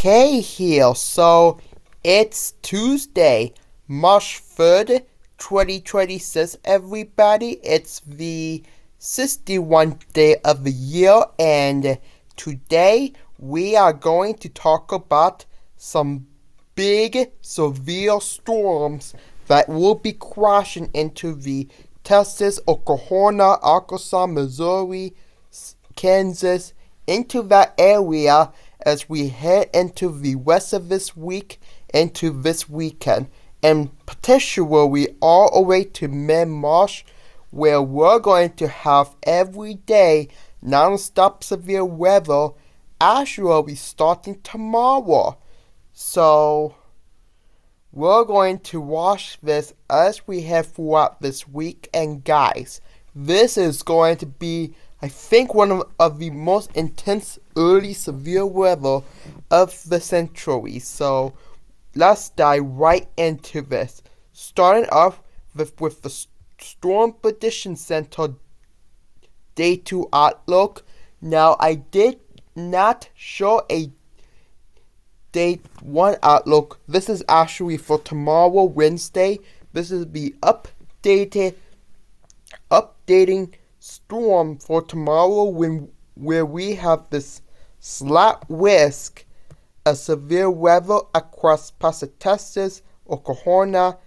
Okay, here. So it's Tuesday, March 3rd, 2026, everybody. It's the 61st day of the year, and today we are going to talk about some big, severe storms that will be crashing into the Texas, Oklahoma, Arkansas, Missouri, Kansas, into that area as we head into the rest of this week, into this weekend, and potentially all the way to mid-March, where we're going to have every day non-stop severe weather, actually starting tomorrow. So we're going to watch this as we head throughout this week, and guys, this is going to be, I think, one of the most intense early severe weather of the century. So let's dive right into this. Starting off with the Storm Prediction Center Day 2 outlook. Now, I did not show a Day 1 outlook. This is actually for tomorrow, Wednesday. This is the updating storm for tomorrow, where we have this slight risk of severe weather across parts of Texas, Oklahoma,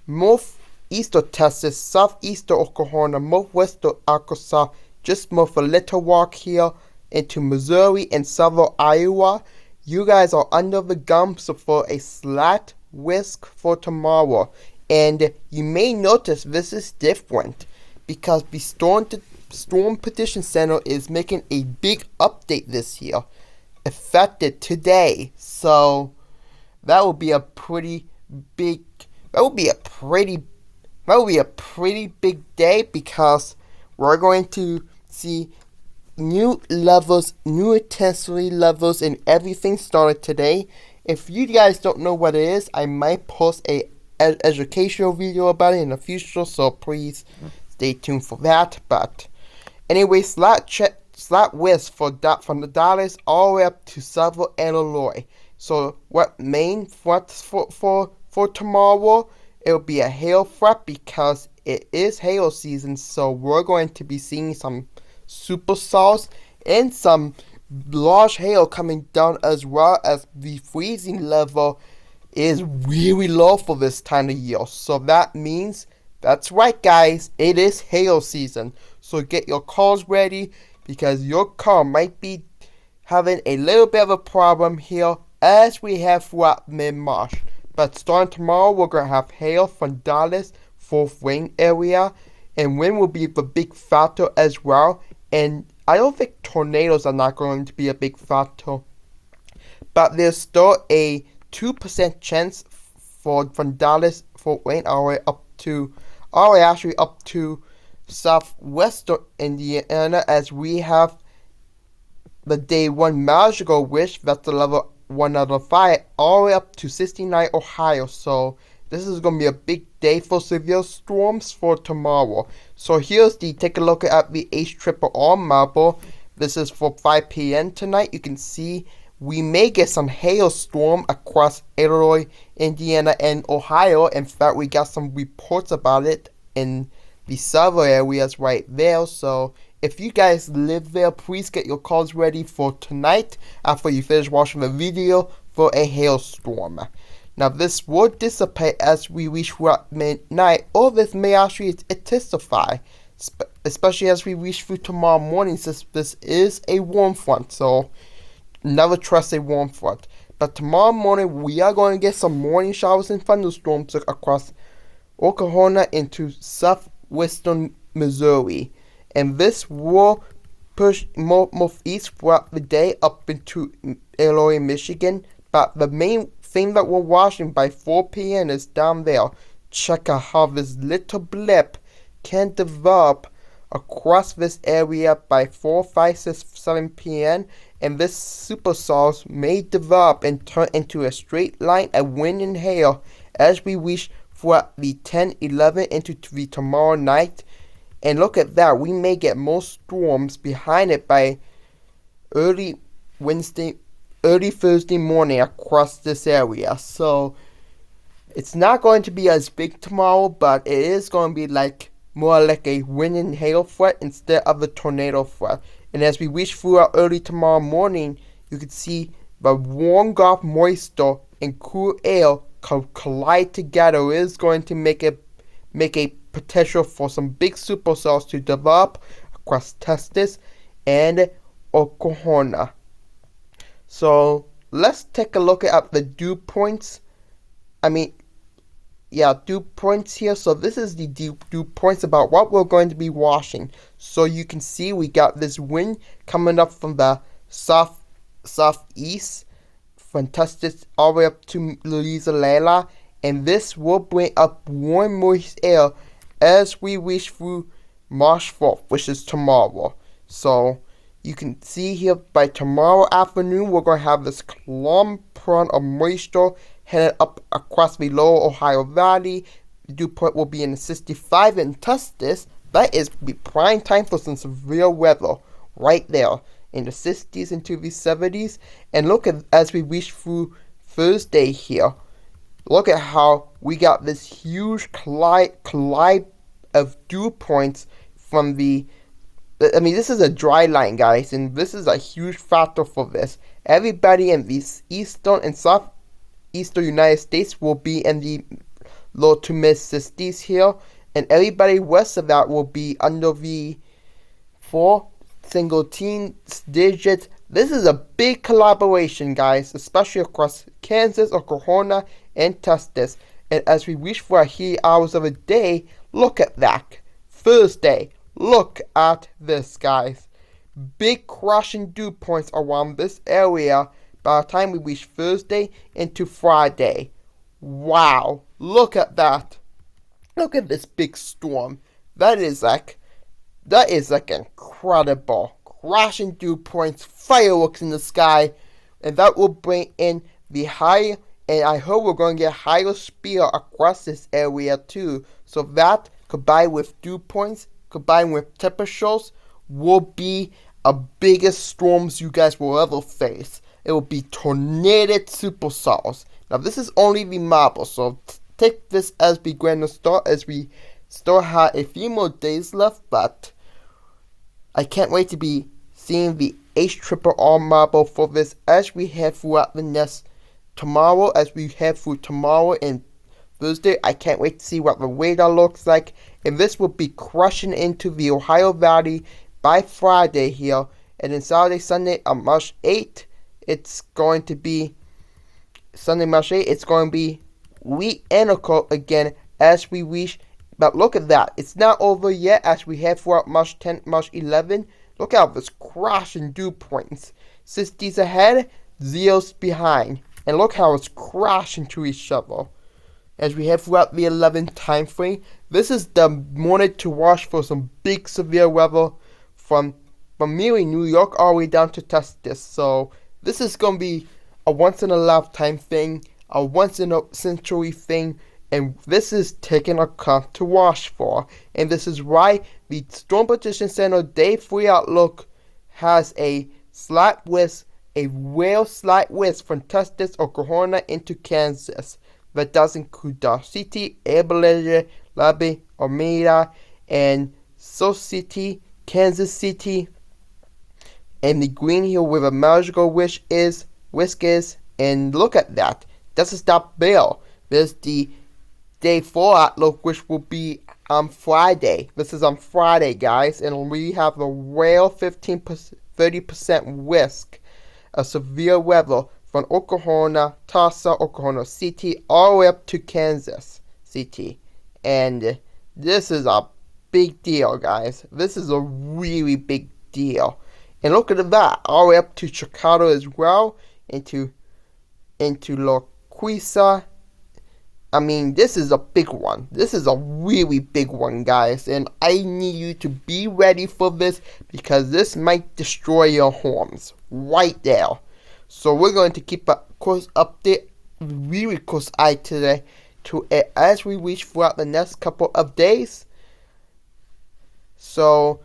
northeastern Texas, southeastern Oklahoma, northwestern Arkansas, just move a little walk here into Missouri and southern Iowa. You guys are under the gun for a slight risk for tomorrow. And you may notice this is different because the Storm Prediction Center is making a big update this year, effective today. So that will be a pretty big big day, because we're going to see new levels, new intensity levels, and everything started today. If you guys don't know what it is, I might post a educational video about it in the future, so please stay tuned for that. But anyway, slight risk from the Dallas all the way up to southern Illinois. So what main threats for tomorrow? It'll be a hail threat because it is hail season. So we're going to be seeing some supercells and some large hail coming down, as well as the freezing level is really low for this time of year. So that means, that's right guys, it is hail season. So get your cars ready, because your car might be having a little bit of a problem here as we have throughout mid-March. But starting tomorrow, we're going to have hail from Dallas, Fort Wayne area, and wind will be the big factor as well. And I don't think tornadoes are not going to be a big factor, but there's still a 2% chance from Dallas, Fort Wayne, all the way up to southwestern Indiana, as we have the Day 1 magical wish, that's the level 1 out of 5, all the way up to 69 Ohio. So this is going to be a big day for severe storms for tomorrow. So take a look at the HRRR marble. This is for 5 p.m. tonight. You can see we may get some hailstorm across Illinois, Indiana, and Ohio. In fact, we got some reports about it in the southern areas right there. So if you guys live there, please get your cars ready for tonight after you finish watching the video for a hailstorm. Now, this will dissipate as we reach throughout midnight, or this may actually intensify, especially as we reach through tomorrow morning, since this is a warm front. So never trust a warm front. But tomorrow morning, we are going to get some morning showers and thunderstorms across Oklahoma into southwestern Missouri. And this will push northeast throughout the day up into Illinois and Michigan. But the main thing that we're watching by 4 p.m. is down there. Check out how this little blip can develop across this area by 4, 5, 6, 7 p.m. And this supercells may develop and turn into a straight line of wind and hail as we reach throughout the 10, 11 into the tomorrow night. And look at that, we may get more storms behind it by early Wednesday early Thursday morning across this area. So it's not going to be as big tomorrow, but it is going to be like more like a wind and hail threat instead of a tornado threat. And as we reach throughout early tomorrow morning, you can see the warm Gulf moisture and cool air collide together. It is going to make a potential for some big supercells to develop across Texas and Oklahoma. So let's take a look at the dew points. Dew points here. So this is the dew points about what we're going to be watching. So you can see we got this wind coming up from the southeast from Texas all the way up to Louisiana, and this will bring up warm moist air as we reach through March 4th, which is tomorrow. So you can see here by tomorrow afternoon, we're going to have this clump of moisture headed up across the lower Ohio Valley. The dew point will be in the 65 in Texas. That is the prime time for some severe weather right there in the 60s into the 70s. And look at as we reach through Thursday here. Look at how we got this huge collide of dew points from the. This is a dry line, guys, and this is a huge factor for this. Everybody in the eastern and southeastern United States will be in the low to mid 60s here, and everybody west of that will be under the 4 single digits. This is a big collaboration, guys, especially across Kansas, Oklahoma, and Texas. And as we reach for our heat hours of a day, look at that. Thursday. Look at this, guys. Big crushing dew points around this area by the time we reach Thursday into Friday. Wow. Look at that. Look at this big storm. That is like incredible. Crashing dew points, fireworks in the sky, and that will bring in the high, and I hope we're going to get higher speed across this area too. So that combined with dew points, combined with temperatures, will be a biggest storms you guys will ever face. It will be tornadic supercells. Now this is only the model, so take this as the grand start, as we still have a few more days left, but I can't wait to be seeing the HRRR model for this as we head throughout the next tomorrow, as we head through tomorrow and Thursday. I can't wait to see what the radar looks like, and this will be crushing into the Ohio Valley by Friday here, and then Saturday, Sunday on March 8th, it's going to be Sunday, March 8th, it's going to be identical again as we reach. But look at that, it's not over yet as we head throughout March 10th, March 11th. Look at this crashing dew points. 60s ahead, zeros behind, and look how it's crashing to each other as we head throughout the 11th time frame. This is the morning to watch for some big severe weather from merely New York all the way down to Texas. So this is going to be a once in a lifetime thing, a once in a century thing, and this is taking account to watch for. And this is why the Storm Prediction Center Day 3 Outlook has a slight whisk, a real slight whisk from Texas, Oklahoma into Kansas. That does include Dodge City, Abilene, Lubbock, Armada, and Sioux City, Kansas City, and the green here where the magical whisk is, and look at that. Doesn't stop there. There's the Day 4 Outlook, which will be on Friday. This is on Friday, guys, and we have the real 30% risk of severe weather from Oklahoma, Tulsa, Oklahoma City, all the way up to Kansas City. And this is a big deal, guys. This is a really big deal. And look at that, all the way up to Chicago as well, into Loquisa. This is a big one. This is a really big one, guys. And I need you to be ready for this, because this might destroy your homes right there. So we're going to keep a close update, really close eye today to it as we reach throughout the next couple of days. So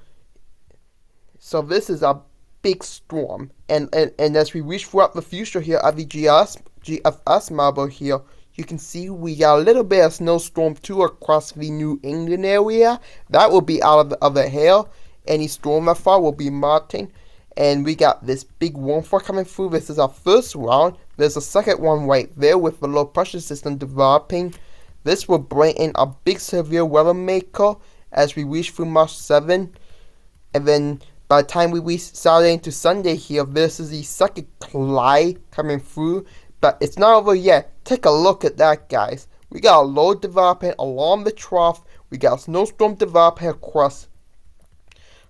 this is a big storm. And as we reach throughout the future here of the GFS model here, you can see we got a little bit of snowstorm too across the New England area. That will be out of the hail. Any storm that fall will be melting. And we got this big warm front coming through. This is our first round. There's a second one right there with the low pressure system developing. This will bring in a big severe weather maker as we reach through March 7. And then by the time we reach Saturday into Sunday here, this is the second Clyde coming through. But it's not over yet. Take a look at that, guys. We got a low developing along the trough. We got a snowstorm developing across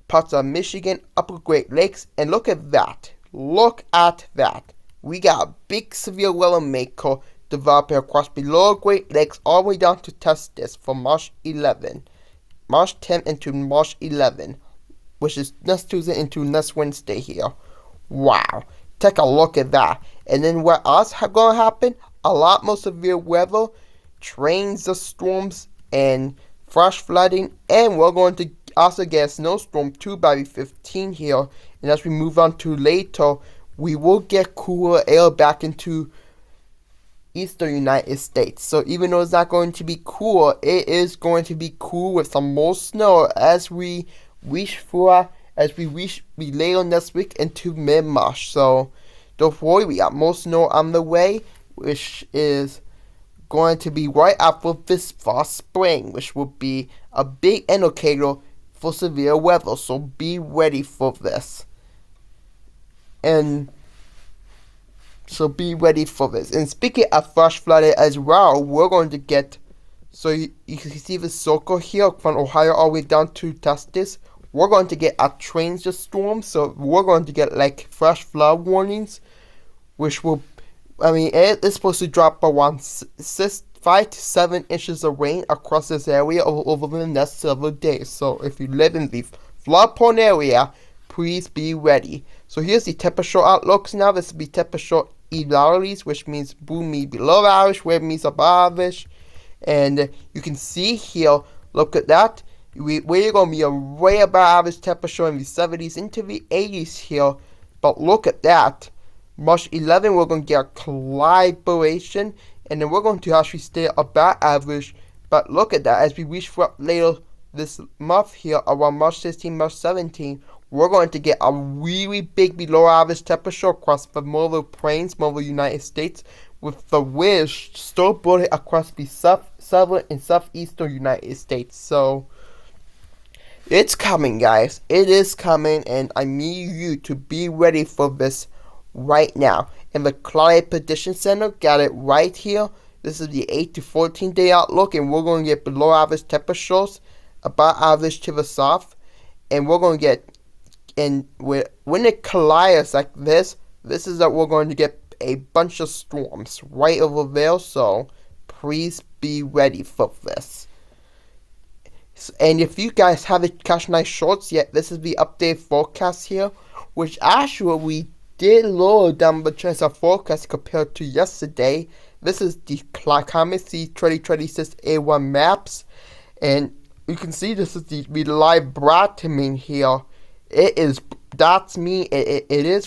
parts of Michigan, Upper Great Lakes, and look at that. Look at that. We got a big severe weather maker developing across below Great Lakes all the way down to Texas from March 10 into March 11, which is next Tuesday into next Wednesday here. Wow. Take a look at that. And then what else going to happen? A lot more severe weather, trains of storms, and flash flooding, and we're going to also get a snowstorm too by the 15 here. And as we move on to later, we will get cooler air back into eastern United States. So even though it's not going to be cool, it is going to be cool with some more snow as we reach later next week into mid-March. So don't worry, we got more snow on the way, which is going to be right after this fall spring, which will be a big indicator for severe weather, so be ready for this. And speaking of flash flooding as well, we're going to get, so you can see the circle here from Ohio all the way down to Texas. We're going to get a range of storms, so we're going to get like flash flood warnings, which will, it's supposed to drop around 5 to 7 inches of rain across this area over the next several days. So if you live in the flood-prone area, please be ready. So here's the temperature outlooks now. This will be temperature irregularities, which means blue means below average, red means above average. And you can see here, look at that. We're going to be a way above average temperature in the 70s into the 80s here. But look at that. March 11, we're going to get a collaboration, and then we're going to actually stay above average. But look at that, as we reach for later this month here, around March 16, March 17, we're going to get a really big below average temperature across the Mobile Plains, Mobile United States, with the winds still blowing across the southern and southeastern United States. So it's coming, guys. It is coming, and I need you to be ready for this right now. And the Climate Prediction Center got it right here. This is the 8 to 14 day outlook, and we're going to get below average temperatures, above average to the south, and we're going to get, and when it collides like this is that we're going to get a bunch of storms right over there. So please be ready for this. And if you guys haven't catched my shorts yet, this is the updated forecast here, which actually we did lower down the chance of forecast compared to yesterday. This is the Climate-C 2026 A1 maps, and you can see this is the live brightening here. It is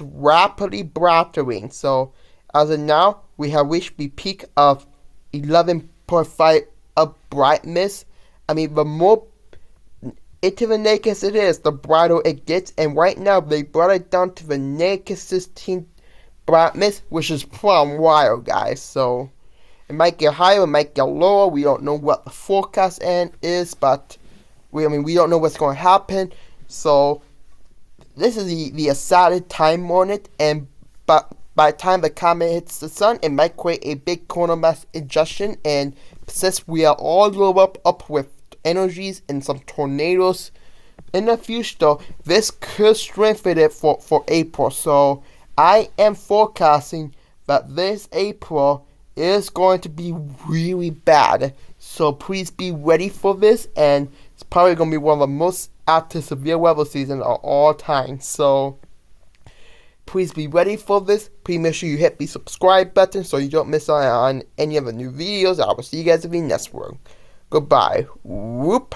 rapidly brightening. So as of now, we have reached the peak of 11.5 of brightness. The more into the naked it is, the brighter it gets. And right now, they brought it down to the naked 16 brightness, which is plumb wild, guys. So it might get higher, it might get lower. We don't know what the forecast end is, but we don't know what's going to happen. So this is the assigned time on it, and but by the time the comet hits the sun, it might create a big corona mass injection. And since we are all low up with energies and some tornadoes in the future, this could strengthen it for April. So I am forecasting that this April is going to be really bad. So please be ready for this, and it's probably going to be one of the most active severe weather seasons of all time. So please be ready for this. Please make sure you hit the subscribe button so you don't miss out on any of the new videos. I will see you guys in the next one. Goodbye. Whoop.